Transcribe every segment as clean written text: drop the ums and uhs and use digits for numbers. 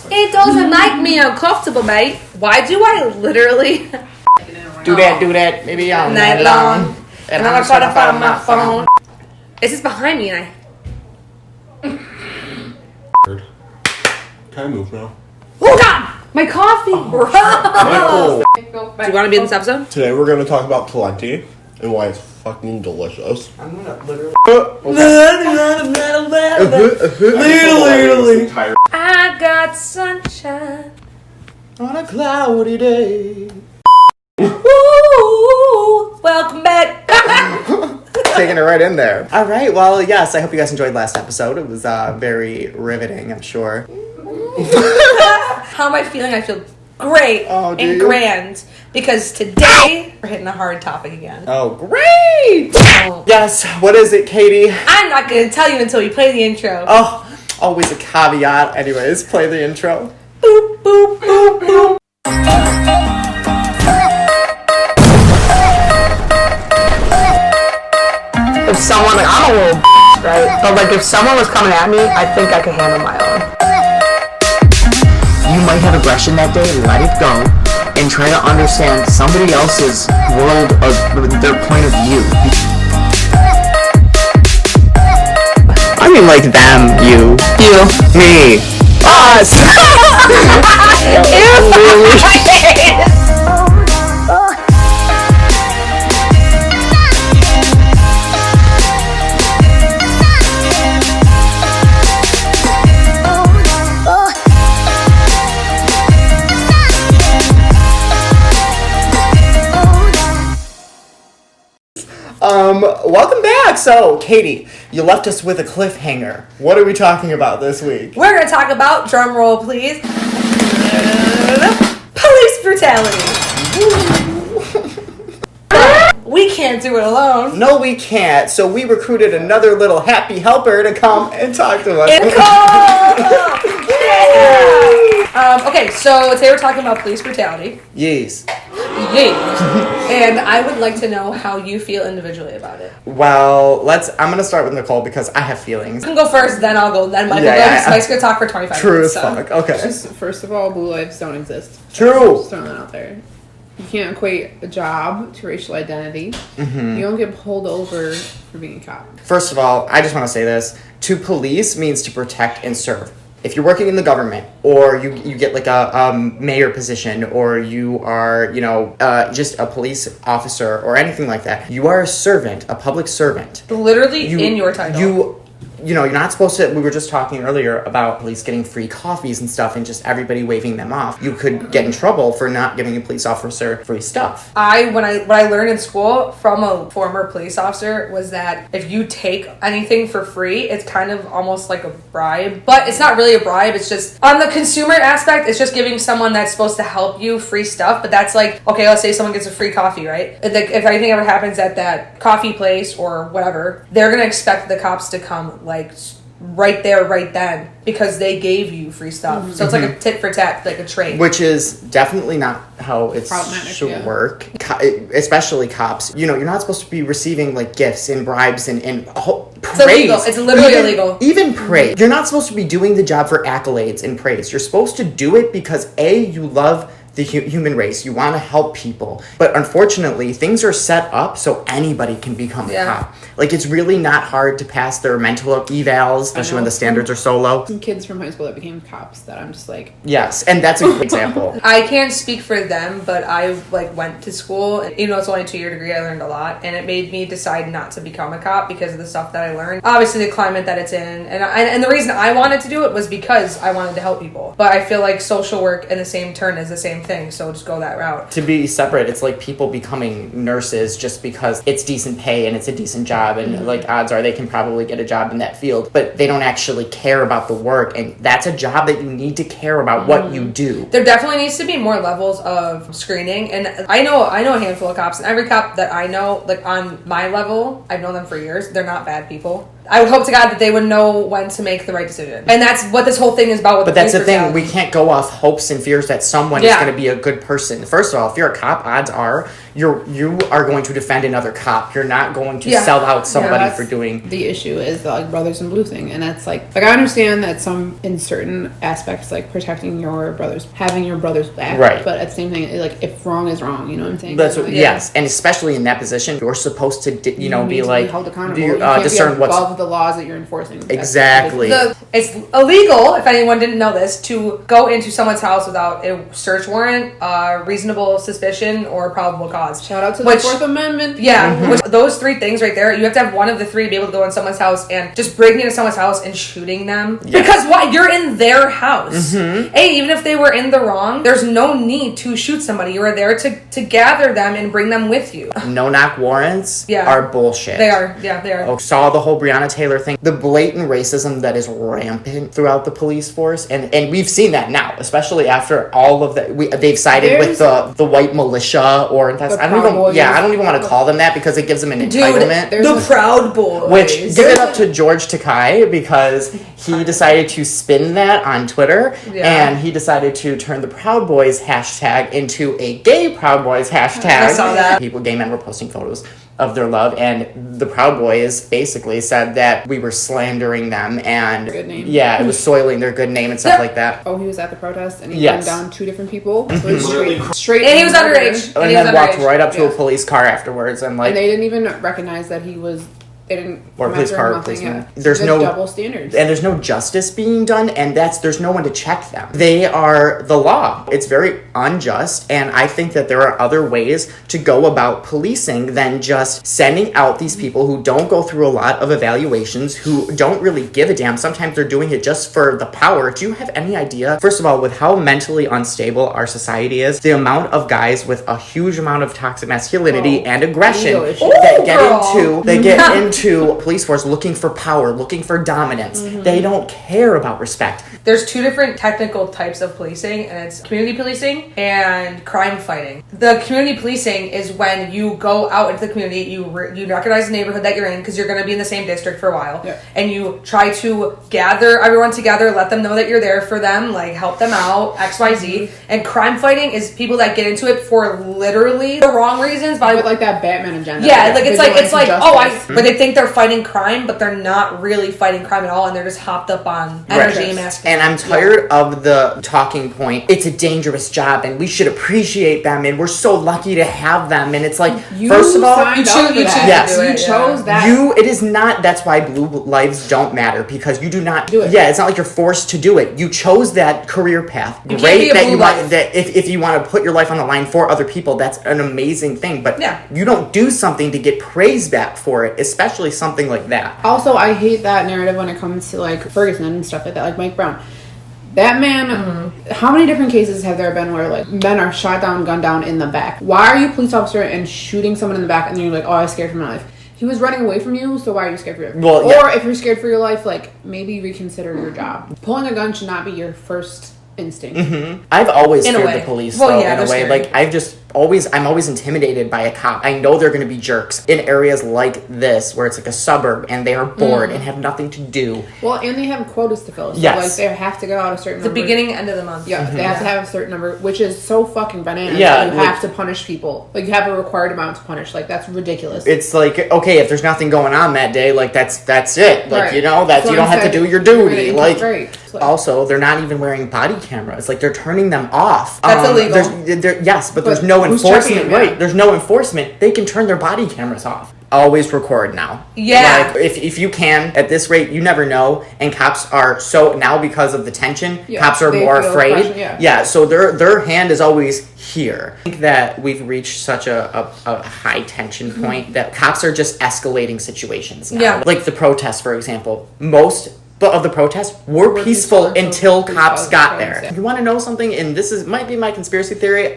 It doesn't make me uncomfortable, mate. Why do I literally do that, maybe all night long? And I'm trying to find my phone. It's just behind me, and Can I move now? Oh God! My coffee, bro. Nicole. Do you want to be in this episode? Today we're going to talk about plenty and why it's fucking delicious. I'm gonna literally. Literally. I got sunshine On a cloudy day. Ooh, welcome back. Taking it right in there. All right. Well, yes. I hope you guys enjoyed last episode. It was very riveting, I'm sure. How am I feeling? I feel great and grand because today we're hitting a hard topic again. Oh, great! Yes. What is it, Katie? I'm not going to tell you until we play the intro. Oh, always a caveat. Anyways, play the intro. Boop, boop, boop, boop. If someone, like, I'm a little right? But, like, if someone was coming at me, I think I could handle my own. You might have aggression that day, let it go, and try to understand somebody else's world of their point of view. I mean, like them, you, me, us. Welcome back. So, Katie, you left us with a cliffhanger. What are we talking about this week? We're going to talk about, drum roll please, police brutality. We can't do it alone. No, we can't. So we recruited another little happy helper to come and talk to us. Nicole! Yeah! Okay, so today we're talking about police brutality. Yes. And I would like to know how you feel individually about it. Well, I'm going to start with Nicole because I have feelings. You can go first, then I'll go, then Michael goes. Mike's going to talk for 25 True minutes. as fuck. Okay. Just, first of all, blue lives don't exist. True. Just throwing that out there. You can't equate a job to racial identity. Mm-hmm. You don't get pulled over for being a cop. First of all, I just want to say this. To police means to protect and serve. If you're working in the government, or you get like a mayor position, or you are, just a police officer or anything like that, you are a servant, a public servant. Literally in your title. You're not supposed to. We were just talking earlier about police getting free coffees and stuff and just everybody waving them off. You could get in trouble for not giving a police officer free stuff. What I learned in school from a former police officer was that if you take anything for free, it's kind of almost like a bribe. But it's not really a bribe. It's just, on the consumer aspect, it's just giving someone that's supposed to help you free stuff. But that's like, okay, let's say someone gets a free coffee, right? If anything ever happens at that coffee place or whatever, they're going to expect the cops to come like right there, right then, because they gave you free stuff. Mm-hmm. So it's like a tit for tat, like a trade. Which is definitely not how it should work. Especially cops. You're not supposed to be receiving like gifts and bribes and praise. It's illegal. It's literally illegal. Even praise. You're not supposed to be doing the job for accolades and praise. You're supposed to do it because you love the human race. You want to help people. But unfortunately, things are set up so anybody can become a cop. Like, it's really not hard to pass their mental evals, especially when the standards are so low. Some kids from high school that became cops that I'm just like... Yes, and that's a good example. I can't speak for them, but I went to school, and even though it's only a 2-year degree, I learned a lot, and it made me decide not to become a cop because of the stuff that I learned. Obviously, the climate that it's in, and the reason I wanted to do it was because I wanted to help people. But I feel like social work in the same turn is the same thing, so just go that route. To be separate, it's like people becoming nurses just because it's decent pay and it's a decent job, and like odds are they can probably get a job in that field, but they don't actually care about the work, and that's a job that you need to care about what you do. There definitely needs to be more levels of screening, and I know a handful of cops, and every cop that I know, like on my level, I've known them for years, they're not bad people. I would hope to God that they would know when to make the right decision. And that's what this whole thing is about. But that's the thing. We can't go off hopes and fears that someone is going to be a good person. First of all, if you're a cop, odds are you are going to defend another cop. You're not going to sell out somebody for doing. The issue is the like brothers in blue thing, and that's like I understand that some in certain aspects like protecting your brothers, having your brothers back, right? But at the same thing, like if wrong is wrong, you know what I'm saying? That's like, yes, and especially in that position, you're supposed to be like held accountable. You can't discern be what's above the laws that you're enforcing. Exactly. It's illegal, if anyone didn't know this, to go into someone's house without a search warrant, reasonable suspicion, or probable cause. Shout out to the Fourth Amendment. Yeah, which those three things right there, you have to have one of the three to be able to go in someone's house and just breaking into someone's house and shooting them. Yes. Because why? You're in their house. Hey, even if they were in the wrong, there's no need to shoot somebody. You are there to gather them and bring them with you. No-knock warrants are bullshit. They are. Yeah, they are. Saw the whole Breonna Taylor thing. The blatant racism that is rampant throughout the police force. And we've seen that now, especially after all of that. They've sided with the white militia, or I don't even want to call them that because it gives them an entitlement. The Proud Boys. Which, give it up to George Takei, because he decided to spin that on Twitter, and he decided to turn the Proud Boys hashtag into a gay Proud Boys hashtag. I saw that. Gay men were posting photos of their love, and the Proud Boys basically said that we were slandering them, and good name. Yeah, it was soiling their good name and stuff like that. Oh, he was at the protest and he gunned down 2 different people. Straight, and he was underage. And then walked right up to a police car afterwards, and they didn't even recognize that he was. They didn't. Or police car replacement. There's no double standards, and there's no justice being done, and there's no one to check them. They are the law. It's very unjust, and I think that there are other ways to go about policing than just sending out these people who don't go through a lot of evaluations, who don't really give a damn. Sometimes they're doing it just for the power. Do you have any idea? First of all, with how mentally unstable our society is, the amount of guys with a huge amount of toxic masculinity and aggression that get into police force looking for power, looking for dominance. They don't care about respect. There's 2 different technical types of policing, and it's community policing and crime fighting. The community policing is when you go out into the community, you recognize the neighborhood that you're in, because you're going to be in the same district for a while, and you try to gather everyone together, let them know that you're there for them, like help them out, XYZ. And crime fighting is people that get into it for literally the wrong reasons, but with like that Batman agenda. Yeah, like it's like but they think they're fighting crime, but they're not really fighting crime at all, and they're just hopped up on energy and masculinity. And I'm tired of the talking point, it's a dangerous job and we should appreciate them and we're so lucky to have them, and it's like, first of all, you chose that. It is not, that's why blue lives don't matter, because you do not do it. Yeah, it's not like you're forced to do it. You chose that career path. Great that you want that if you want to put your life on the line for other people, that's an amazing thing, but you don't do something to get praise back for it, especially something like that. Also, I hate that narrative when it comes to like Ferguson and stuff like that, like Mike Brown. That man, how many different cases have there been where like men are shot down, gunned down in the back? Why are you a police officer and shooting someone in the back and then you're like, oh, I was scared for my life? He was running away from you, so why are you scared for your life? Or if you're scared for your life, like maybe reconsider your job. Pulling a gun should not be your first instinct. I've always feared the police, though, in a way. Scary. Like, I'm always intimidated by a cop. I know they're going to be jerks in areas like this, where it's like a suburb, and they are bored and have nothing to do. Well, and they have quotas to fill. So, like, they have to go out a certain number. The beginning, end of the month. Yeah, they have to have a certain number, which is so fucking bananas. Yeah. You have to punish people. Like, you have a required amount to punish. Like, that's ridiculous. It's like, okay, if there's nothing going on that day, like, that's it. Like, you know, so you don't have to do your duty. Like, So, also, they're not even wearing body cameras. Like, they're turning them off. That's illegal. Yes, but there's no enforcement. Right, there's no enforcement. They can turn their body cameras off. Always record now. Yeah. Like, if you can, at this rate, you never know. And cops are now because of the tension, cops are more afraid. So their hand is always here. I think that we've reached such a high tension point that cops are just escalating situations now. Yeah. Like the protests, for example. Most of the protests were peaceful until cops got there. You want to know something? And might be my conspiracy theory.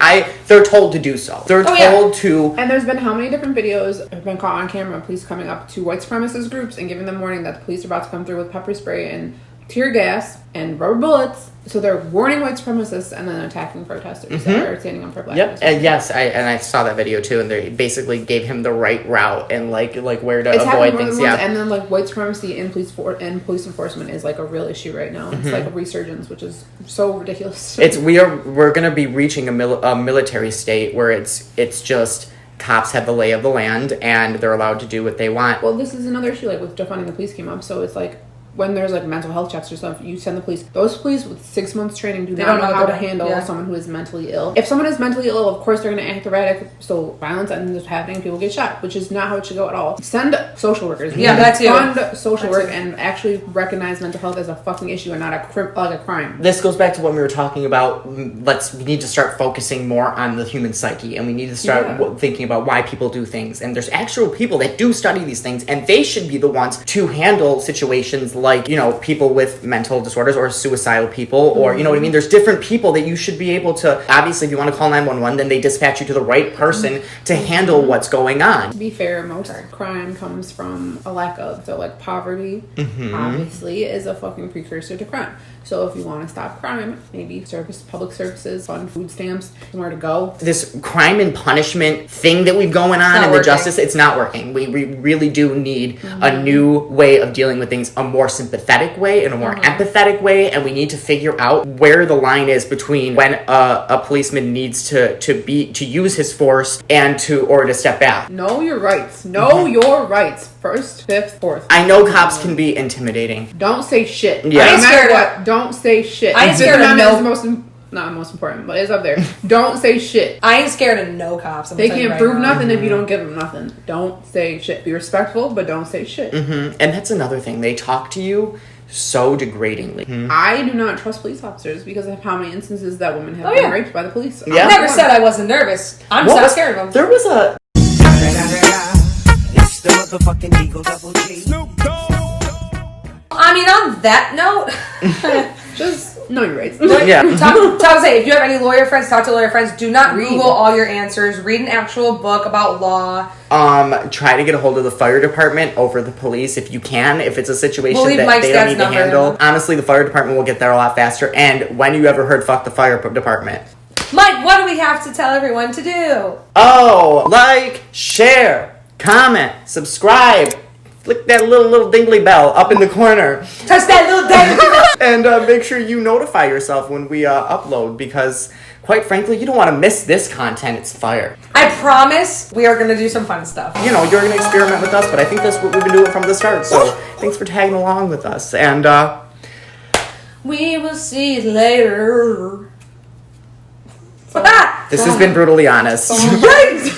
They're told to do so. They're told to. And there's been how many different videos have been caught on camera of police coming up to white supremacist groups and giving them warning that the police are about to come through with pepper spray and tear gas and rubber bullets. So they're warning white supremacists and then attacking protesters that are standing up for black lives. And yes, I saw that video too, and they basically gave him the right route and like where to avoid things. And then like white supremacy in police enforcement is like a real issue right now. It's like a resurgence, which is so ridiculous. We're going to be reaching a military state where it's just cops have the lay of the land and they're allowed to do what they want. Well, this is another issue, like with defunding the police came up. So it's like when there's like mental health checks or stuff, you send the police. Those police with 6 months training do not know how to handle someone who is mentally ill. If someone is mentally ill, of course they're going to act erratic. So violence ends up happening. People get shot, which is not how it should go at all. Send social workers. That's fund social work and actually recognize mental health as a fucking issue and not a crime. This goes back to what we were talking about. We need to start focusing more on the human psyche, and we need to start thinking about why people do things. And there's actual people that do study these things, and they should be the ones to handle situations like, people with mental disorders or suicidal people, or, you know what I mean? There's different people that you should be able to, obviously, if you want to call 911, then they dispatch you to the right person to handle what's going on. To be fair, most crime comes from a lack of. So, like, poverty, obviously, is a fucking precursor to crime. So if you want to stop crime, maybe public services, fund food stamps, somewhere to go. This crime and punishment thing that we've going on in the justice, it's not working. We really do need a new way of dealing with things, a more sympathetic way and a more empathetic way, and we need to figure out where the line is between when a policeman needs to use his force or to step back. Know your rights. Know your rights. First, fifth, fourth. I know cops can be intimidating. Don't say shit. Yeah. I ain't scared what. Don't say shit. I ain't scared of no. Not most important, but it's up there. Don't say shit. I ain't scared of no cops. They can't prove nothing if you don't give them nothing. Don't say shit. Be respectful, but don't say shit. And that's another thing. They talk to you so degradingly. I do not trust police officers because of how many instances that women have been raped by the police. Yeah. I never said I wasn't nervous. I'm just not scared of them. There was a... It's the motherfucking Eagle Double G. Snoop Dogg. I mean, on that note, just know your rights. Yeah. If you have any lawyer friends, talk to lawyer friends. Do not Google all your answers. Read an actual book about law. Try to get a hold of the fire department over the police if you can. If it's a situation that Mike's they don't need to handle. Honestly, the fire department will get there a lot faster. And when you ever heard "fuck the fire department"? Mike, what do we have to tell everyone to do? Oh, like, share, comment, subscribe. Click that little dingly bell up in the corner. Touch that little dingly bell. And make sure you notify yourself when we upload, because quite frankly, you don't want to miss this content. It's fire. I promise we are going to do some fun stuff. You're going to experiment with us, but I think that's what we've been doing from the start. So thanks for tagging along with us. And we will see you later. This has been Brutally Honest. Right.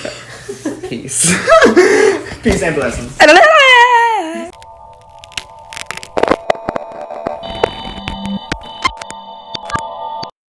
Peace. Peace and blessings.